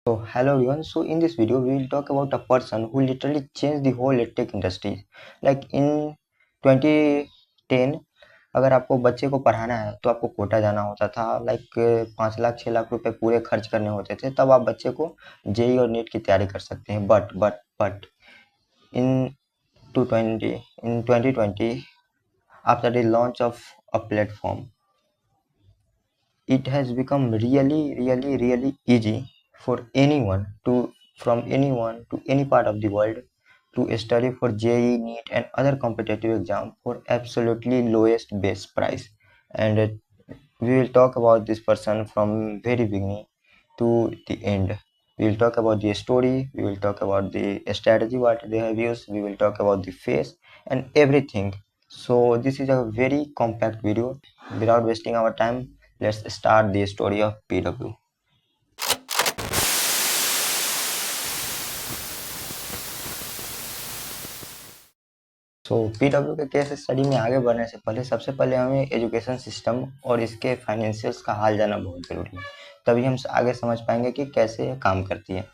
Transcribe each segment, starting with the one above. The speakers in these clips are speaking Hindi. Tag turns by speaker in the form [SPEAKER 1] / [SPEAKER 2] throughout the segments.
[SPEAKER 1] Hello everyone. So in this video we will talk about a person who literally changed the whole tech industry. Like in 2010 अगर आपको बच्चे को पढ़ाना है तो आपको कोटा जाना होता था। लाइक 5 लाख 6 लाख रुपए पूरे खर्च करने होते थे, तब आप बच्चे को जेई और नीट की तैयारी कर सकते हैं। But in 2020 after the launch of a platform, it has become really easy for anyone from anyone to any part of the world to study for JEE, NEET and other competitive exam for absolutely lowest base price. And we will talk about this person from very beginning to the end. We will talk about the story, we will talk about the strategy what they have used, we will talk about the face and everything. So this is a very compact video. Without wasting our time, let's start the story of PW. PW के केस स्टडी में आगे बढ़ने से पहले सबसे पहले हमें एजुकेशन सिस्टम और इसके फाइनेंशियल्स का हाल जाना बहुत ज़रूरी है, तभी हम आगे समझ पाएंगे कि कैसे ये काम करती है।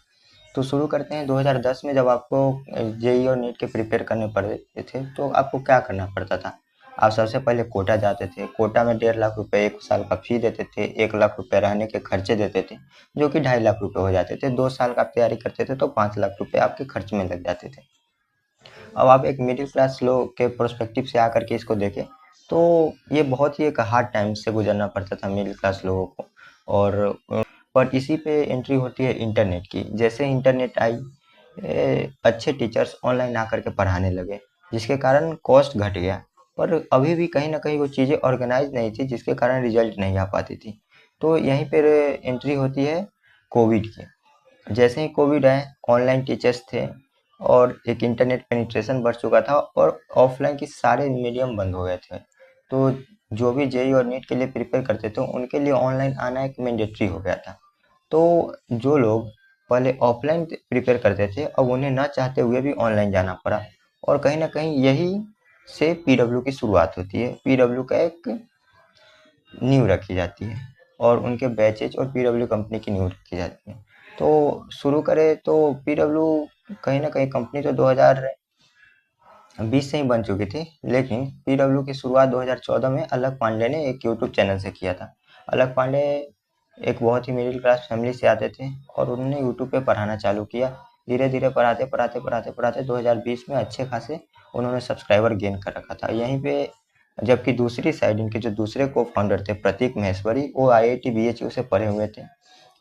[SPEAKER 1] तो शुरू करते हैं 2010 में, जब आपको जेई और नीट के प्रिपेयर करने पड़ते थे तो आपको क्या करना पड़ता था। आप सबसे पहले कोटा जाते थे। कोटा में 1.5 लाख रुपए 1 साल का फी देते थे, 1 लाख रुपए रहने के खर्चे देते थे, जो कि 2.5 लाख रुपए हो जाते थे। 2 साल का आप तैयारी करते थे तो 5 लाख रुपए आपके खर्च में लग जाते थे। अब आप एक मिडिल क्लास लोग के प्रोस्पेक्टिव से आकर के इसको देखें तो ये बहुत ही एक हार्ड टाइम से गुजरना पड़ता था मिडिल क्लास लोगों को। और पर इसी पे एंट्री होती है इंटरनेट की। जैसे इंटरनेट आई, अच्छे टीचर्स ऑनलाइन आकर के पढ़ाने लगे, जिसके कारण कॉस्ट घट गया। पर अभी भी कहीं ना कहीं वो चीज़ें ऑर्गेनाइज नहीं थी, जिसके कारण रिजल्ट नहीं आ पाती थी। तो यहीं पर एंट्री होती है कोविड की। जैसे ही कोविड आए, ऑनलाइन टीचर्स थे और एक इंटरनेट पेनिट्रेशन बढ़ चुका था और ऑफलाइन के सारे मीडियम बंद हो गए थे। तो जो भी जेई और नीट के लिए प्रिपेयर करते थे उनके लिए ऑनलाइन आना एक मैंडेटरी हो गया था। तो जो लोग पहले ऑफलाइन प्रिपेयर करते थे, अब उन्हें ना चाहते हुए भी ऑनलाइन जाना पड़ा। और कहीं ना कहीं यही से पीडब्ल्यू की शुरुआत होती है। पीडब्ल्यू का एक नींव रखी जाती है और उनके बैचेज और पीडब्ल्यू कंपनी की नींव रखी जाती है। तो शुरू करें तो पीडब्ल्यू कहीं ना कहीं कंपनी तो 2020 से ही बन चुकी थी, लेकिन पीडब्ल्यू की शुरुआत 2014 में अलक पांडे ने एक यूट्यूब चैनल से किया था। अलक पांडे एक बहुत ही मिडिल क्लास फैमिली से आते थे और उन्होंने यूट्यूब पे पढ़ाना चालू किया। धीरे धीरे पढ़ाते 2020 में अच्छे खासे उन्होंने सब्सक्राइबर गेन कर रखा था। यहीं पे जबकि दूसरी साइड इनके जो दूसरे को फाउंडर थे प्रतीक महेश्वरी, वो IIT BHU से पढ़े हुए थे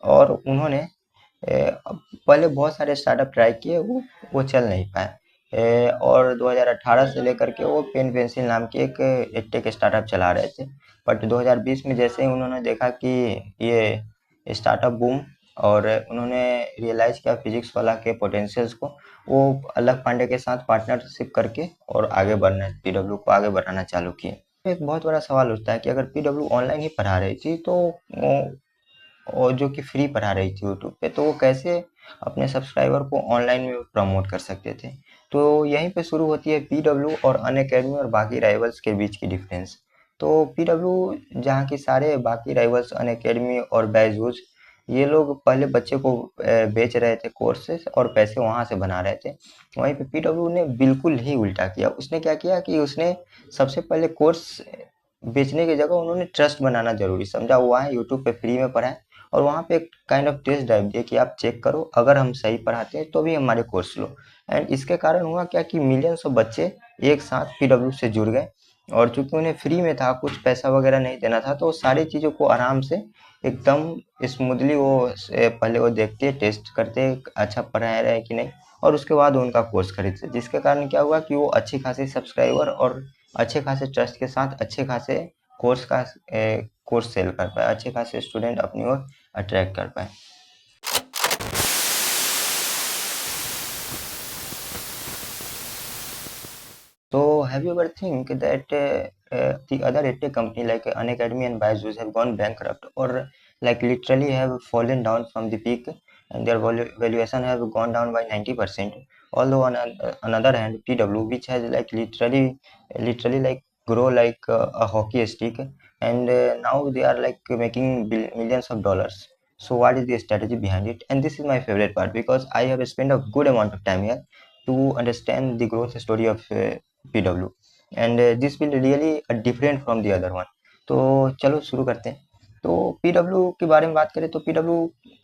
[SPEAKER 1] और उन्होंने पहले बहुत सारे स्टार्टअप ट्राई किए, वो चल नहीं पाए। और 2018 से लेकर के वो पेन पेंसिल नाम की एक एडटेक स्टार्टअप चला रहे थे। बट 2020 में जैसे ही उन्होंने देखा कि ये स्टार्टअप बूम, और उन्होंने रियलाइज़ किया फिजिक्स वाला के पोटेंशियल्स को, वो अलक पांडे के साथ पार्टनरशिप करके और आगे बढ़ना पीडब्ल्यू को आगे बढ़ाना चालू किए। एक बहुत बड़ा सवाल उठता है कि अगर पीडब्ल्यू ऑनलाइन ही पढ़ा रही थी तो और जो कि फ्री पढ़ा रही थी यूट्यूब पे, तो वो कैसे अपने सब्सक्राइबर को ऑनलाइन में प्रमोट कर सकते थे। तो यहीं पे शुरू होती है पीडब्ल्यू और अनअकैडमी और बाकी राइवल्स के बीच की डिफरेंस। तो पीडब्ल्यू जहाँ की सारे बाकी राइवल्स अनअकैडमी और बैजूस, ये लोग पहले बच्चे को बेच रहे थे कोर्सेस और पैसे वहाँ से बना रहे थे, वहीं पे पीडब्ल्यू ने बिल्कुल ही उल्टा किया। उसने क्या किया कि उसने सबसे पहले कोर्स बेचने की जगह उन्होंने ट्रस्ट बनाना जरूरी समझा। वो आए यूट्यूब पे फ्री में पढ़ाएं और वहाँ पे एक काइंड ऑफ टेस्ट ड्राइव दिए कि आप चेक करो, अगर हम सही पढ़ाते हैं तो भी हमारे कोर्स लो। एंड इसके कारण हुआ क्या कि मिलियंस ऑफ बच्चे एक साथ पीडब्ल्यू से जुड़ गए। और चूंकि उन्हें फ्री में था, कुछ पैसा वगैरह नहीं देना था, तो सारी चीज़ों को आराम से एकदम स्मूथली पहले वो देखते, टेस्ट करते अच्छा पढ़ाया रहे कि नहीं, और उसके बाद उनका कोर्स खरीदते। जिसके कारण क्या हुआ कि वो अच्छी खासी सब्सक्राइबर और अच्छे खासे ट्रस्ट के साथ अच्छे खासे कोर्स सेल कर पाए, अच्छे खासे स्टूडेंट अपनी ओर अट्रैक्ट कर पाए। So have you ever think that the other edtech company like Unacademy and Byju's have gone bankrupt, or like literally have fallen down from the peak and their valuation have gone down by 90%? Although on another hand, PW, which has like literally like grow like a hockey stick, and now they are like making millions of dollars. So what is the strategy behind it? And this is my favorite part because I have spent a good amount of time here to understand the growth story of PW, and this will really different from the other one. तो चलो शुरू करते हैं। तो PW के बारे में बात करें तो PW,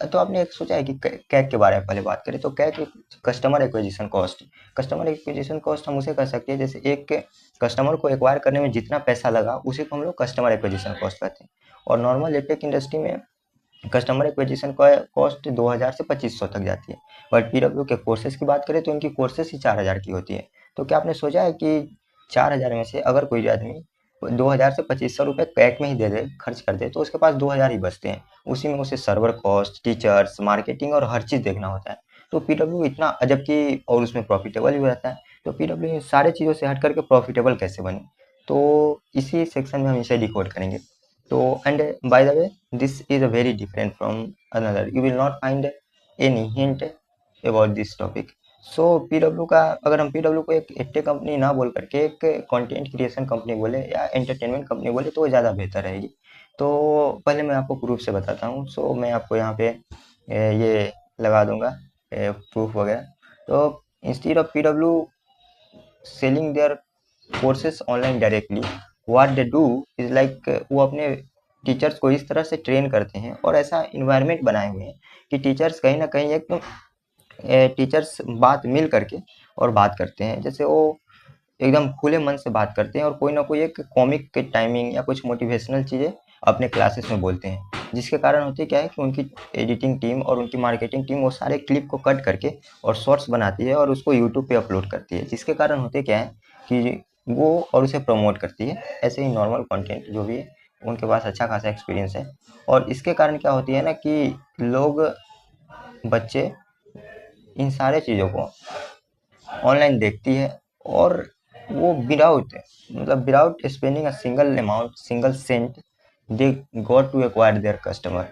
[SPEAKER 1] तो आपने एक सोचा है कि कैक के बारे में पहले बात करें तो CAC customer acquisition cost. Customer acquisition cost हम उसे कह सकते हैं जैसे एक कस्टमर को एक्वायर करने में जितना पैसा लगा उसी को हम लोग कस्टमर एक्विजिशन कॉस्ट कहते हैं। और नॉर्मल एडटेक इंडस्ट्री में कस्टमर एक्विजिशन कॉस्ट 2000 से 2500 तक जाती है। बट पीडब्ल्यू के कोर्सेज की बात करें तो इनकी कोर्सेज ही 4000 की होती है। तो क्या आपने सोचा है कि 4000 में से अगर कोई आदमी 2000 से 2500 रुपये कैक में ही दे दे, खर्च कर दे, तो उसके पास 2000 ही बचते हैं। उसी में उसे सर्वर कॉस्ट, टीचर्स, मार्केटिंग और हर चीज़ देखना होता है। तो पीडब्ल्यू इतना जबकि और उसमें प्रॉफिटेबल भी रहता है। तो पीडब्ल्यू इन सारे चीज़ों से हट करके प्रॉफिटेबल कैसे बने, तो इसी सेक्शन में हम इसे डिकोड करेंगे। तो and by the way, this is a very different from another. You will not find any hint about this topic. So PW का, अगर हम PW को एक एडटेक कंपनी ना बोल करके एक कंटेंट क्रिएशन कंपनी बोले या एंटरटेनमेंट कंपनी बोले तो वो ज़्यादा बेहतर रहेगी। तो पहले मैं आपको प्रूफ से बताता हूँ। सो मैं आपको यहाँ पे ये लगा दूंगा प्रूफ वगैरह। तो instead of PW selling their courses online directly, what they do is like, वो अपने टीचर्स को इस तरह से ट्रेन करते हैं और ऐसा इन्वायरमेंट बनाए हुए हैं कि टीचर्स कहीं ना कहीं एक तो टीचर्स बात मिल करके और बात करते हैं, जैसे वो एकदम खुले मन से बात करते हैं और कोई ना कोई एक कॉमिक के टाइमिंग या कुछ मोटिवेशनल चीज़ें अपने क्लासेस में बोलते हैं, जिसके कारण होती क्या है कि उनकी एडिटिंग टीम और उनकी मार्केटिंग टीम वो सारे क्लिप को कट करके और शॉर्ट्स बनाती है और उसको यूट्यूब पे अपलोड करती है, जिसके कारण होते क्या है कि वो और उसे प्रमोट करती है। ऐसे ही नॉर्मल कंटेंट जो भी है उनके पास अच्छा खासा एक्सपीरियंस है, और इसके कारण क्या होती है ना कि लोग, बच्चे इन सारे चीज़ों को ऑनलाइन देखती है और वो without spending a single amount, single cent, they got to acquire their customer.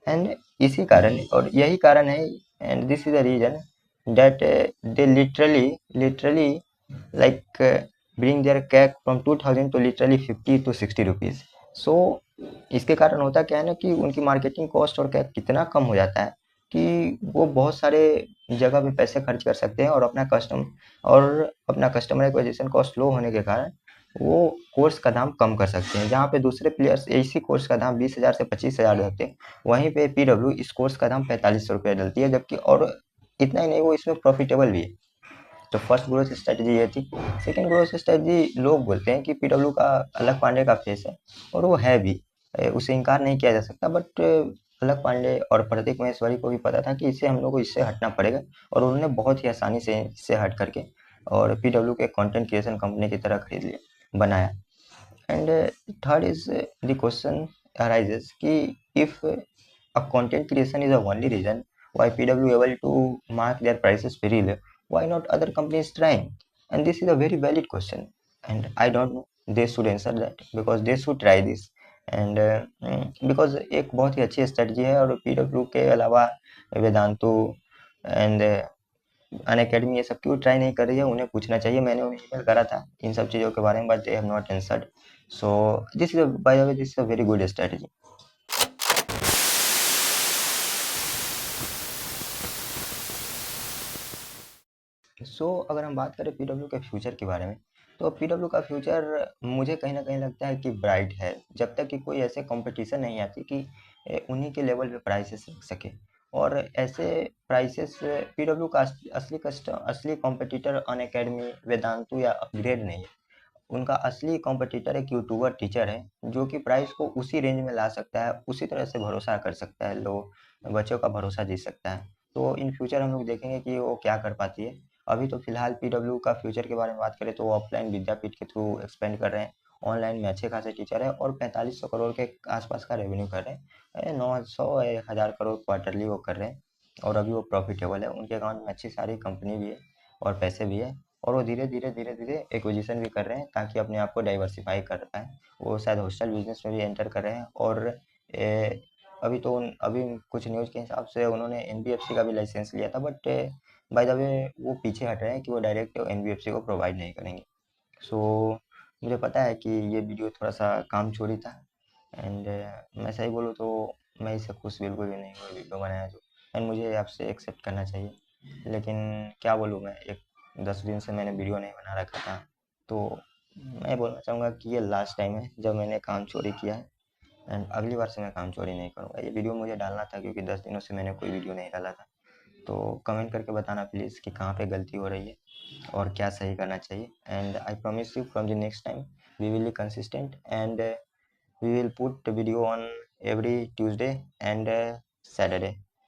[SPEAKER 1] And इसी कारण, और यही कारण है, and this is the reason that they literally like bring their CAC from 2000 to literally 50 to 60 rupees. So इसके कारण होता क्या है ना कि उनकी मार्केटिंग कॉस्ट और कैक कितना कम हो जाता है कि वो बहुत सारे जगह पे पैसे खर्च कर सकते हैं और अपना कस्टमर एक्विजिशन कॉस्ट लो होने के कारण वो कोर्स का दाम कम कर सकते हैं। जहाँ पे दूसरे प्लेयर्स इसी कोर्स का दाम 20,000 से 25,000 रहते हैं, वहीं पे पीडब्ल्यू इस कोर्स का दाम 4500 रुपये डलती है, जबकि और इतना ही नहीं, वो इसमें प्रॉफिटेबल भी है। तो फर्स्ट ग्रोथ स्ट्रेटजी ये थी। सेकंड ग्रोथ स्ट्रेटजी, लोग बोलते हैं कि पीडब्ल्यू का अलग पांडे का फेस है, और वो है भी, उसे इनकार नहीं किया जा सकता। बट अलग पांडे और प्रतीक महेश्वरी को भी पता था कि इससे हम लोग को इससे हटना पड़ेगा, और उन्होंने बहुत ही आसानी से इससे हट करके और पीडब्ल्यू के कंटेंट क्रिएशन कंपनी की तरह खरीद लिया, बनाया। And third is the question arises कि if a content creation is the only reason why PW able to mark their prices very low, why not other companies trying? And this is a very valid question, and I don't know, they should answer that because they should try this। And because एक बहुत ही अच्छी स्ट्रेटजी है, और PW के अलावा वेदांतु एंड अन अकेडमी ये सब क्यों ट्राई नहीं कर रही है, उन्हें पूछना चाहिए। मैंने उन्हें ईमेल करा था इन सब चीज़ों के बारे में, but they have not answered. So this is by the way, this is a very good strategy. अगर हम बात करें पीडब्ल्यू के फ्यूचर के बारे में, तो पीडब्ल्यू का फ्यूचर मुझे कहीं ना कहीं लगता है कि ब्राइट है, जब तक कि कोई ऐसे कंपटीशन नहीं आती कि उन्हीं के लेवल पे प्राइसेस रख सके। और ऐसे प्राइसेस, पीडब्ल्यू का असली कॉम्पिटिटर अन अकेडमी, वेदांतु या अपग्रेड नहीं है। उनका असली कॉम्पिटिटर एक यूट्यूबर टीचर है, जो कि प्राइस को उसी रेंज में ला सकता है, उसी तरह से भरोसा कर सकता है, लोग बच्चों का भरोसा जीत सकता है। तो इन फ्यूचर हम लोग देखेंगे कि वो क्या कर पाती है। अभी तो फिलहाल पीडब्ल्यू का फ्यूचर के बारे में बात करें तो वो ऑफलाइन विद्यापीठ के थ्रू एक्सपेंड कर रहे हैं, ऑनलाइन में अच्छे खासे टीचर है, और 4500 करोड़ के आसपास का रेवेन्यू कर रहे हैं, 900 1000 करोड़ क्वार्टरली वो कर रहे हैं, और अभी वो प्रॉफिटेबल है। उनके अकाउंट में अच्छी सारी कंपनी भी है और पैसे भी है, और वो धीरे धीरे एक्विजिशन भी कर रहे हैं ताकि अपने आप को डाइवर्सिफाई कर पाएँ। वो शायद हॉस्टल बिजनेस में भी एंटर कर रहे हैं, और अभी कुछ न्यूज़ के हिसाब से उन्होंने एनबीएफसी का भी लाइसेंस लिया था, बट बाय द वे वो पीछे हट रहे हैं कि वो डायरेक्ट एनबीएफसी को प्रोवाइड नहीं करेंगे। सो मुझे पता है कि ये वीडियो थोड़ा सा काम चोरी था, एंड मैं सही बोलूँ तो मैं इससे खुश बिल्कुल भी नहीं हूँ वीडियो बनाया जो, एंड मुझे आपसे एक्सेप्ट करना चाहिए। लेकिन क्या बोलूँ मैं, एक 10 दिन से मैंने वीडियो नहीं बना रखा था, तो मैं बोलना चाहूँगा कि ये लास्ट टाइम है जब मैंने काम चोरी किया है, एंड अगली बार से मैं काम चोरी नहीं करूँगा। ये वीडियो मुझे डालना था क्योंकि 10 दिनों से मैंने कोई वीडियो नहीं डाला था। तो कमेंट करके बताना प्लीज़ कि कहाँ पे गलती हो रही है और क्या सही करना चाहिए, and I promise you from the next time we will be consistent, and we will put the video on every Tuesday and Saturday.